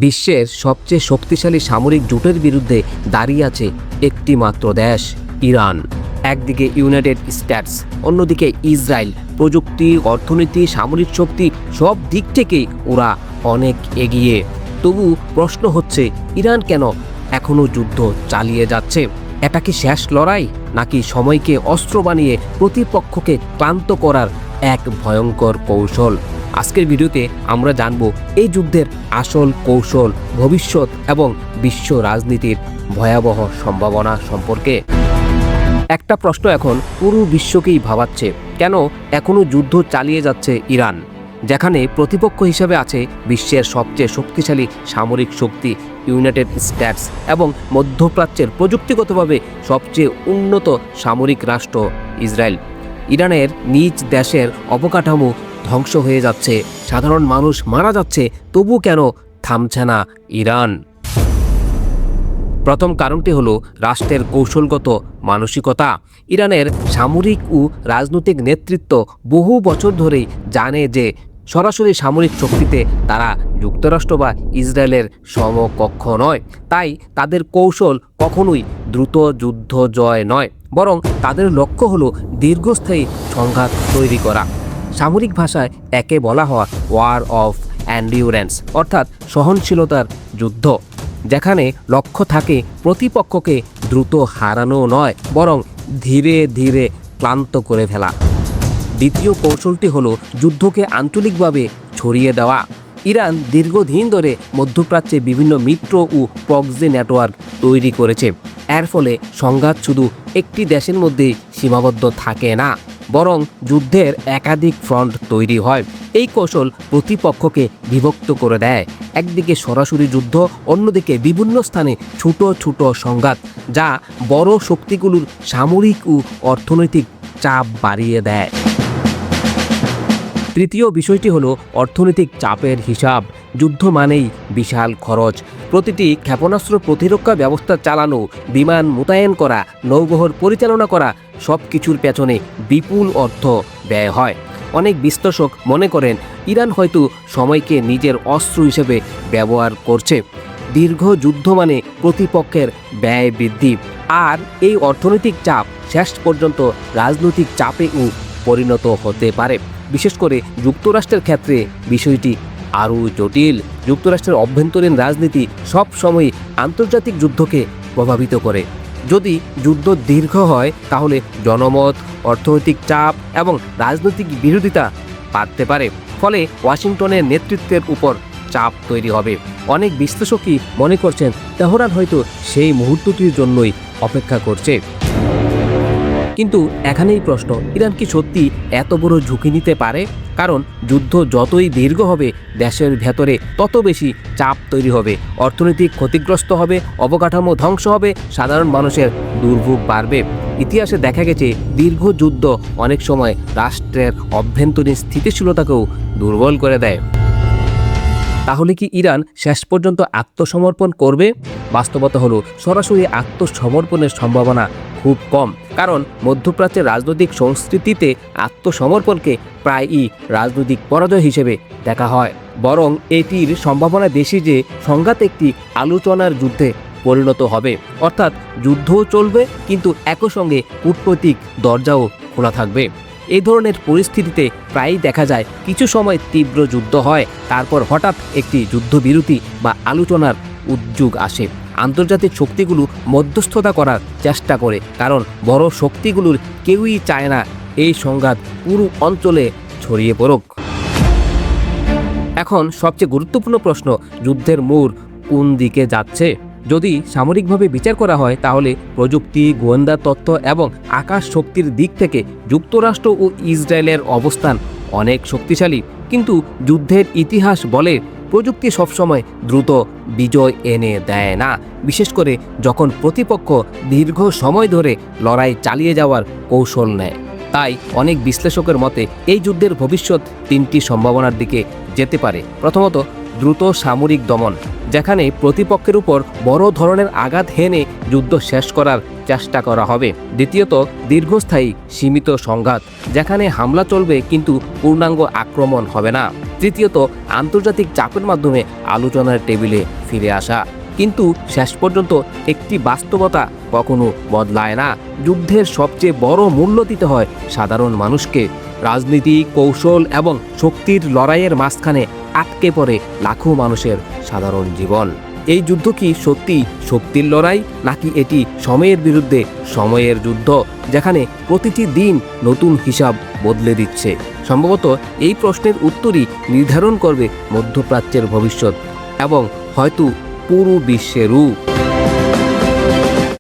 বিশ্বের সবচেয়ে শক্তিশালী সামরিক জোটের বিরুদ্ধে দাঁড়িয়ে আছে একটি মাত্র দেশ, ইরান। একদিকে ইউনাইটেড স্টেটস, অন্যদিকে ইসরায়েল। প্রযুক্তি, অর্থনীতি, সামরিক শক্তি সব দিক থেকেই ওরা অনেক এগিয়ে। তবু প্রশ্ন হচ্ছে, ইরান কেন এখনও যুদ্ধ চালিয়ে যাচ্ছে? এটা কি শেষ লড়াই, নাকি সময়কে অস্ত্র বানিয়ে প্রতিপক্ষকে ক্লান্ত করার এক ভয়ঙ্কর কৌশল? আজকের ভিডিওতে আমরা জানব এই যুদ্ধের আসল কৌশল, ভবিষ্যৎ এবং বিশ্ব রাজনীতির ভয়াবহ সম্ভাবনা সম্পর্কে। একটা প্রশ্ন এখন পুরো বিশ্বকেই ভাবাচ্ছে, কেন এখনও যুদ্ধ চালিয়ে যাচ্ছে ইরান, যেখানে প্রতিপক্ষ হিসেবে আছে বিশ্বের সবচেয়ে শক্তিশালী সামরিক শক্তি ইউনাইটেড স্টেটস এবং মধ্যপ্রাচ্যের প্রযুক্তিগতভাবে সবচেয়ে উন্নত সামরিক রাষ্ট্র ইসরায়েল। ইরানের নিজ দেশের অবকাঠামো ধ্বংস হয়ে যাচ্ছে, সাধারণ মানুষ মারা যাচ্ছে, তবু কেন থামছে না ইরান? প্রথম কারণটি হলো রাষ্ট্রের কৌশলগত মানসিকতা। ইরানের সামরিক ও রাজনৈতিক নেতৃত্ব বহু বছর ধরেই জানে যে সরাসরি সামরিক শক্তিতে তারা যুক্তরাষ্ট্র বা ইসরায়েলের সমকক্ষ নয়। তাই তাদের কৌশল কখনোই দ্রুত যুদ্ধ জয় নয়, বরং তাদের লক্ষ্য হলো দীর্ঘস্থায়ী সংঘাত তৈরি করা। সামরিক ভাষায় একে বলা হয় ওয়ার অফ এন্ডিউরেন্স, অর্থাৎ সহনশীলতার যুদ্ধ, যেখানে লক্ষ্য থাকে প্রতিপক্ষকে দ্রুত হারানো নয়, বরং ধীরে ধীরে ক্লান্ত করে ফেলা। দ্বিতীয় কৌশলটি হলো যুদ্ধকে আঞ্চলিকভাবে ছড়িয়ে দেওয়া। ইরান দীর্ঘদিন ধরে মধ্যপ্রাচ্যে বিভিন্ন মিত্র ও প্রক্সি নেটওয়ার্ক তৈরি করেছে। এর ফলে সংঘাত শুধু একটি দেশের মধ্যে সীমাবদ্ধ থাকে না, বরং যুদ্ধের একাধিক ফ্রন্ট তৈরি হয়। এই কৌশল প্রতিপক্ষকে বিভক্ত করে দেয়। একদিকে সরাসরি যুদ্ধ, অন্যদিকে বিভিন্ন স্থানে ছোট ছোট সংঘাত, যা বড় শক্তিগুলোর সামরিক ও অর্থনৈতিক চাপ বাড়িয়ে দেয়। তৃতীয় বিষয়টি হলো অর্থনৈতিক চাপের হিসাব। যুদ্ধ মানেই বিশাল খরচ। প্রতিটি ক্ষেপণাস্ত্র প্রতিরক্ষা ব্যবস্থা চালানো, বিমান মোতায়েন করা, নৌবহর পরিচালনা করা, সব কিছুর পেছনে বিপুল অর্থ ব্যয় হয়। অনেক বিশ্লেষক মনে করেন ইরান হয়তো সময়কে নিজের অস্ত্র হিসেবে ব্যবহার করছে। দীর্ঘ যুদ্ধ মানে প্রতিপক্ষের ব্যয় বৃদ্ধি, আর এই অর্থনৈতিক চাপ শেষ পর্যন্ত রাজনৈতিক চাপেও পরিণত হতে পারে। বিশেষ করে যুক্তরাষ্ট্রের ক্ষেত্রে বিষয়টি আরও জটিল। যুক্তরাষ্ট্রের অভ্যন্তরীণ রাজনীতি সব সময় আন্তর্জাতিক যুদ্ধকে প্রভাবিত করে। যদি যুদ্ধ দীর্ঘ হয়, তাহলে জনমত, অর্থনৈতিক চাপ এবং রাজনৈতিক বিরোধিতা বাড়তে পারে। ফলে ওয়াশিংটনের নেতৃত্বের উপর চাপ তৈরি হবে। অনেক বিশ্লেষকই মনে করছেন তেহরান হয়তো সেই মুহূর্তটির জন্যই অপেক্ষা করছে। কিন্তু এখানেই প্রশ্ন, ইরান কি সত্যি এত বড় ঝুঁকি নিতে পারে? কারণ যুদ্ধ যতই দীর্ঘ হবে, দেশের ভেতরে তত বেশি চাপ তৈরি হবে, অর্থনৈতিক ক্ষতিগ্রস্ত হবে, অবকাঠামো ধ্বংস হবে, সাধারণ মানুষের দুর্ভোগ বাড়বে। ইতিহাসে দেখা গেছে দীর্ঘ যুদ্ধ অনেক সময় রাষ্ট্রের অভ্যন্তরীণ স্থিতিশীলতাকেও দুর্বল করে দেয়। তাহলে কি ইরান শেষ পর্যন্ত আত্মসমর্পণ করবে? বাস্তবতা হলো সরাসরি আত্মসমর্পণের সম্ভাবনা খুব কম, কারণ মধ্যপ্রাচ্যের রাজনৈতিক সংস্কৃতিতে আত্মসমর্পণকে প্রায়ই রাজনৈতিক পরাজয় হিসেবে দেখা হয়। বরং এটির সম্ভাবনা বেশি যে সংঘাত একটি আলোচনার যুদ্ধে পরিণত হবে, অর্থাৎ যুদ্ধও চলবে, কিন্তু একই সঙ্গে কূটনৈতিক দরজাও খোলা থাকবে। এই ধরনের পরিস্থিতিতে প্রায়ই দেখা যায় কিছু সময় তীব্র যুদ্ধ হয়, তারপর হঠাৎ একটি যুদ্ধবিরতি বা আলোচনার উদ্যোগ আসে। আন্তর্জাতিক শক্তিগুলো মধ্যস্থতা করার চেষ্টা করে, কারণ বড় শক্তিগুলোর কেউই চায় না এই সংঘাত পুরো অঞ্চলে ছড়িয়ে পড়ুক। এখন সবচেয়ে গুরুত্বপূর্ণ প্রশ্ন, যুদ্ধের মোড় কোন দিকে যাচ্ছে? যদি সামরিকভাবে বিচার করা হয়, তাহলে প্রযুক্তি, গোয়েন্দা তথ্য এবং আকাশ শক্তির দিক থেকে যুক্তরাষ্ট্র ও ইসরায়েলের অবস্থান অনেক শক্তিশালী। কিন্তু যুদ্ধের ইতিহাস বলে প্রযুক্তি সবসময় দ্রুত বিজয় এনে দেয় না, বিশেষ করে যখন প্রতিপক্ষ দীর্ঘ সময় ধরে লড়াই চালিয়ে যাওয়ার কৌশল নেয়। তাই অনেক বিশ্লেষকের মতে এই যুদ্ধের ভবিষ্যৎ তিনটি সম্ভাবনার দিকে যেতে পারে। প্রথমত, দ্রুত সামরিক দমন, যেখানে প্রতিপক্ষের উপর বড় ধরনের আঘাত হেনে যুদ্ধ শেষ করার চেষ্টা করা হবে। দ্বিতীয়ত, দীর্ঘস্থায়ী সীমিত সংঘাত, যেখানে হামলা চলবে কিন্তু পূর্ণাঙ্গ আক্রমণ হবে না। তৃতীয়ত, আন্তর্জাতিক চাপের মাধ্যমে আলোচনার টেবিলে ফিরে আসা। কিন্তু শেষ পর্যন্ত একটি বাস্তবতা কখনো বদলায় না। যুদ্ধের সবচেয়ে বড় মূল্য দিতে হয় সাধারণ মানুষকে। রাজনীতি, কৌশল এবং শক্তির লড়াইয়ের মাঝখানে আটকে পড়ে লাখো মানুষের সাধারণ জীবন। এই যুদ্ধ কি সত্যি শক্তির লড়াই, নাকি এটি সময়ের বিরুদ্ধে সময়ের যুদ্ধ, যেখানে প্রতিটি দিন নতুন হিসাব বদলে দিচ্ছে? সম্ভবত এই প্রশ্নের উত্তরই নির্ধারণ করবে মধ্যপ্রাচ্যের ভবিষ্যৎ এবং হয়তো পুরো বিশ্বের রূপ।